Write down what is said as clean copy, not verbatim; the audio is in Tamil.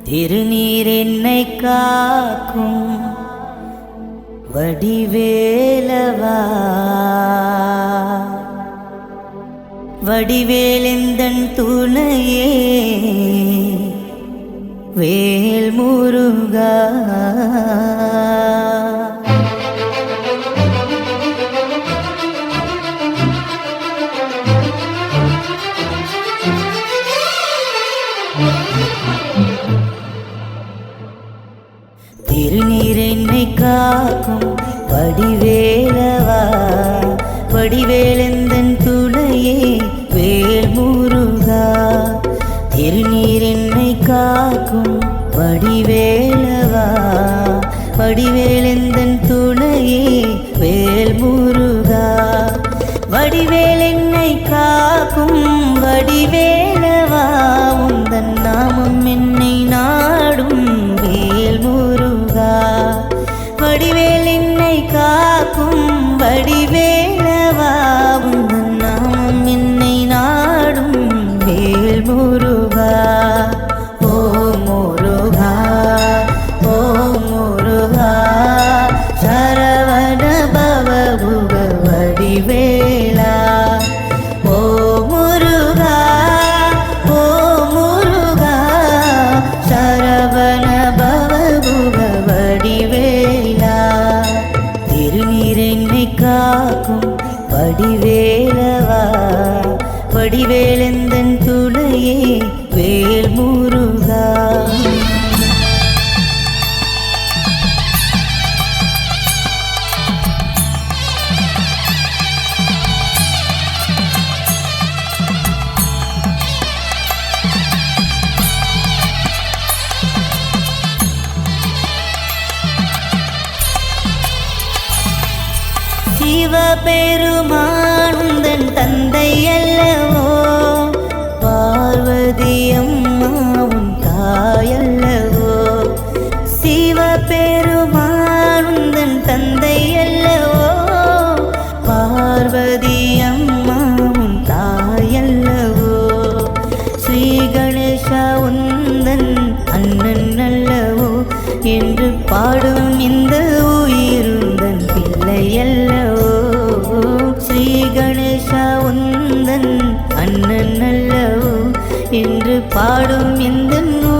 திருநீர் என்னை காக்கும் வடிவேலவா, வடிவேலெந்தன் துணையே வேல் முருகா. திருநீர் என்னை காக்கும் வடிவேலவா, வடிவேலெந்தன் துணையே வேல் முருகா. திருநீர் என்னை காக்கும் வடிவேலவா, வடிவேலெந்தன் துணையே வேல் முருகா. வடிவேல் என்னை காக்கும் வடிவேலவா, உந்தன் நாமம் என்னை நாடும் வேல் முருகா. வடிவேல் என்னை காக்கும் வடிவேலவா, உந்தன் நாமம் என்னை நாடும் வேல் முருகா. ஓ முருகா, ஓ முருகா, சரவண பவ குக வடிவேலா. ஓ முருகா, ஓ முருகா, சரவண பவ குக வடிவேலா. திருநீர் என்னை காக்கும் வடிவேலவா, வடிவேலெந்தன் துணையே வேல் முருகா. சிவபெருமானுந்தன் தந்தை அல்லவோ, பார்வதி அம்மா உன் தாயல்லவோ. சிவபெருமானுந்தன் தந்தை அல்லவோ, பார்வதி அம்மா உன் தாயல்லவோ. ஸ்ரீ கணேசா உந்தன் அண்ணன் அல்லவோ என்று பாடும் இந்த உயிருந்தன் பிள்ளை அல்லவோ. ஸ்ரீ கணேசா உந்தன் அண்ணன் அல்லவோ என்று பாடும்